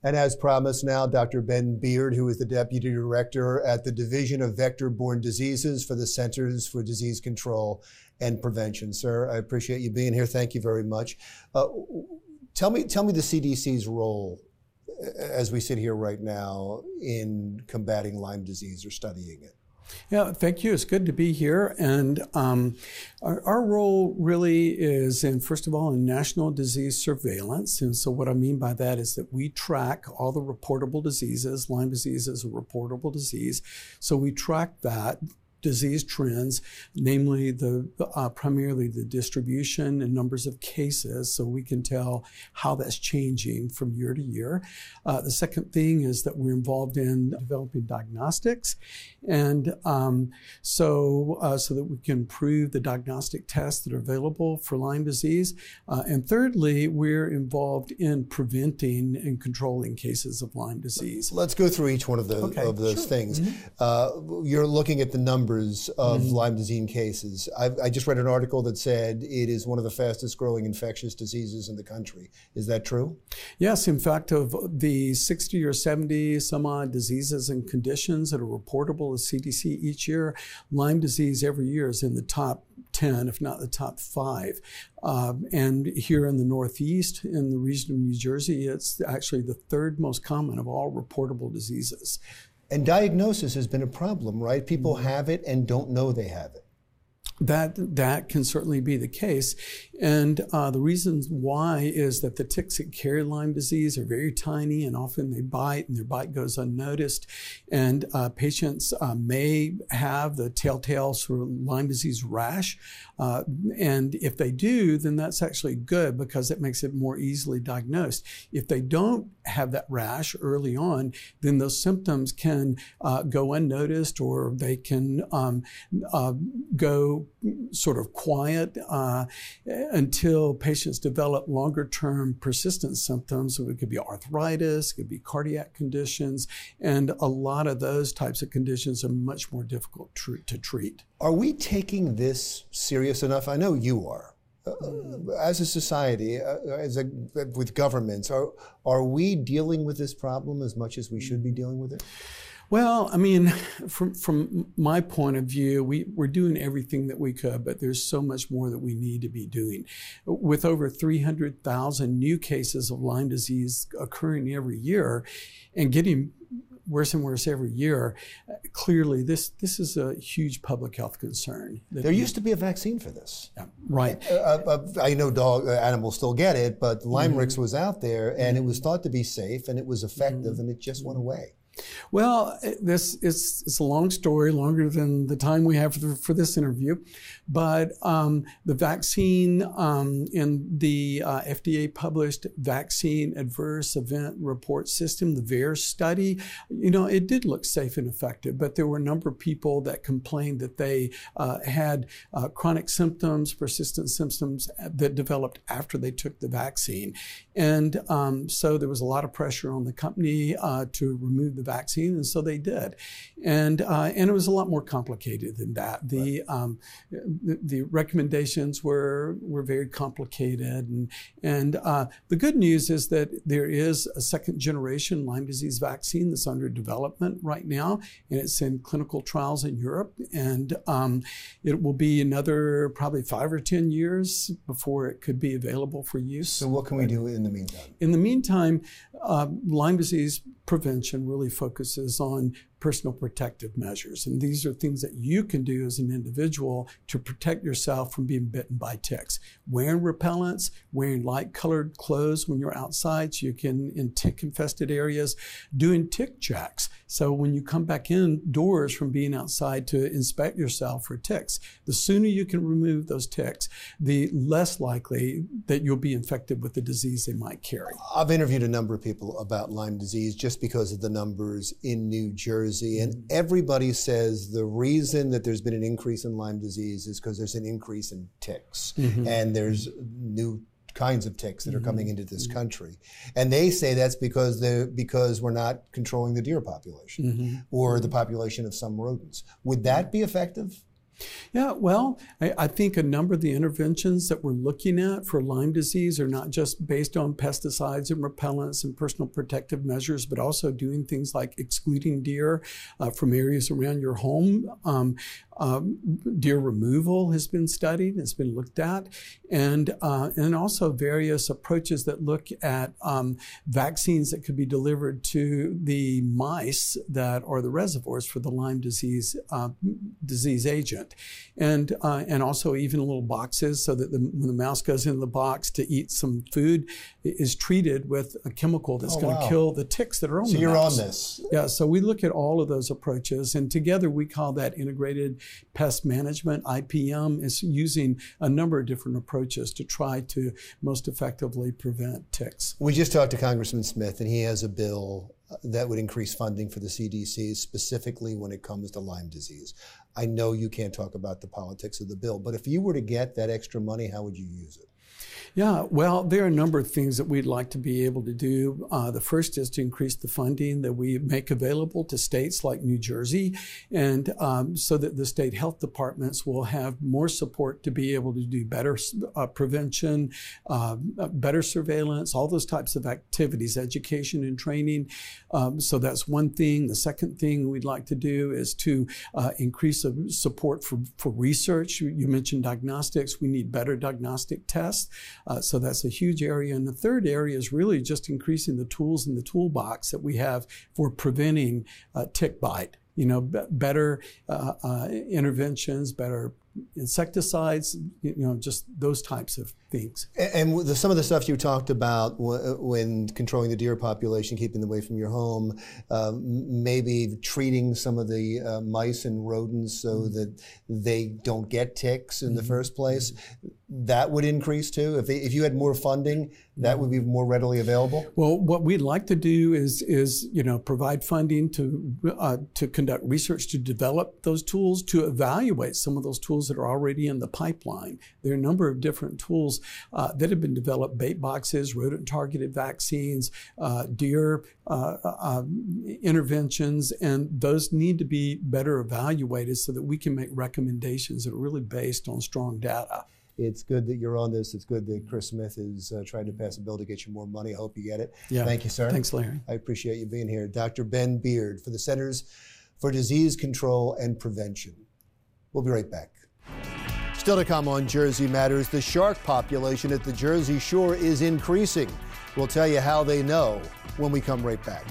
And as promised now, Dr. Ben Beard, who is the Deputy Director at the Division of Vector-Borne Diseases for the Centers for Disease Control and Prevention. Sir, I appreciate you being here. Thank you very much. Tell me the CDC's role as we sit here right now in combating Lyme disease or studying it. Yeah, thank you. It's good to be here. And our role really is in, first of all, in national disease surveillance. And so what I mean by that is that we track all the reportable diseases. Lyme disease is a reportable disease. So we track that disease trends, namely primarily the distribution and numbers of cases, so we can tell how that's changing from year to year. The second thing is that we're involved in developing diagnostics, and so that we can improve the diagnostic tests that are available for Lyme disease. And thirdly, we're involved in preventing and controlling cases of Lyme disease. Let's go through each one of those sure. things. You're looking at the numbers of Lyme disease cases. I just read an article that said it is one of the fastest growing infectious diseases in the country. Is that true? Yes. In fact, of the 60 or 70 some odd diseases and conditions that are reportable to CDC each year, Lyme disease every year is in the top 10, if not the top 5. And here in the Northeast, in the region of New Jersey, it's actually the third most common of all reportable diseases. And diagnosis has been a problem, right? People have it and don't know they have it. That can certainly be the case. And the reasons why is that the ticks that carry Lyme disease are very tiny, and often they bite and their bite goes unnoticed. And patients may have the telltale sort of Lyme disease rash. And if they do, then that's actually good because it makes it more easily diagnosed. If they don't have that rash early on, then those symptoms can go unnoticed, or they can go sort of quiet until patients develop longer-term persistent symptoms. So it could be arthritis, it could be cardiac conditions, and a lot of those types of conditions are much more difficult to treat. Are we taking this serious enough? I know you are. As a society, with governments, are we dealing with this problem as much as we should be dealing with it? Well, I mean, from my point of view, we're doing everything that we could, but there's so much more that we need to be doing. With over 300,000 new cases of Lyme disease occurring every year and getting worse and worse every year, clearly this is a huge public health concern. There used to be a vaccine for this. Yeah, right. I know animals still get it, but Lymerix was out there and it was thought to be safe and it was effective and it just went away. Well, it's a long story, longer than the time we have for this interview. But the vaccine in the FDA published Vaccine Adverse Event Report System, the VAERS study, it did look safe and effective, but there were a number of people that complained that they had chronic symptoms, persistent symptoms that developed after they took the vaccine. And so there was a lot of pressure on the company to remove the vaccine, and so they did. And it was a lot more complicated than that. The recommendations were very complicated, and the good news is that there is a second generation Lyme disease vaccine that's under development right now, and it's in clinical trials in Europe, and it will be another probably 5 or 10 years before it could be available for use. So what can we do in the meantime? In the meantime, Lyme disease prevention really focuses on personal protective measures. And these are things that you can do as an individual to protect yourself from being bitten by ticks. Wearing repellents, wearing light-colored clothes when you're outside so you can, in tick-infested areas, doing tick checks. So when you come back indoors from being outside to inspect yourself for ticks, the sooner you can remove those ticks, the less likely that you'll be infected with the disease they might carry. I've interviewed a number of people about Lyme disease just because of the numbers in New Jersey, and everybody says the reason that there's been an increase in Lyme disease is because there's an increase in ticks, and there's new kinds of ticks that are coming into this country. And they say that's because we're not controlling the deer population or the population of some rodents. Would that be effective? Yeah, well, I think a number of the interventions that we're looking at for Lyme disease are not just based on pesticides and repellents and personal protective measures, but also doing things like excluding deer from areas around your home. Deer removal has been studied, it's been looked at, and also various approaches that look at vaccines that could be delivered to the mice that are the reservoirs for the Lyme disease agent, and also even little boxes so that when the mouse goes in the box to eat some food, it is treated with a chemical that's going to kill the ticks that are on the mouse. So you're on this. Yeah, so we look at all of those approaches, and together we call that integrated pest management. IPM is using a number of different approaches to try to most effectively prevent ticks. We just talked to Congressman Smith, and he has a bill that would increase funding for the CDC, specifically when it comes to Lyme disease. I know you can't talk about the politics of the bill, but if you were to get that extra money, how would you use it? Yeah, well, there are a number of things that we'd like to be able to do. The first is to increase the funding that we make available to states like New Jersey, and so that the state health departments will have more support to be able to do better prevention, better surveillance, all those types of activities, education and training. So that's one thing. The second thing we'd like to do is to increase support for research. You mentioned diagnostics. We need better diagnostic tests. So that's a huge area. And the third area is really just increasing the tools in the toolbox that we have for preventing tick bite. You know, better interventions, better insecticides, you know, just those types of things. And some of the stuff you talked about when controlling the deer population, keeping them away from your home, maybe treating some of the mice and rodents so that they don't get ticks in the first place, that would increase too? If you had more funding, that would be more readily available? Well, what we'd like to do is you know, provide funding to conduct research to develop those tools, to evaluate some of those tools that are already in the pipeline. There are a number of different tools that have been developed: bait boxes, rodent-targeted vaccines, deer interventions, and those need to be better evaluated so that we can make recommendations that are really based on strong data. It's good that you're on this. It's good that Chris Smith is trying to pass a bill to get you more money. I hope you get it. Yeah. Thank you, sir. Thanks, Larry. I appreciate you being here. Dr. Ben Beard for the Centers for Disease Control and Prevention. We'll be right back. Still to come on Jersey Matters, the shark population at the Jersey Shore is increasing. We'll tell you how they know when we come right back.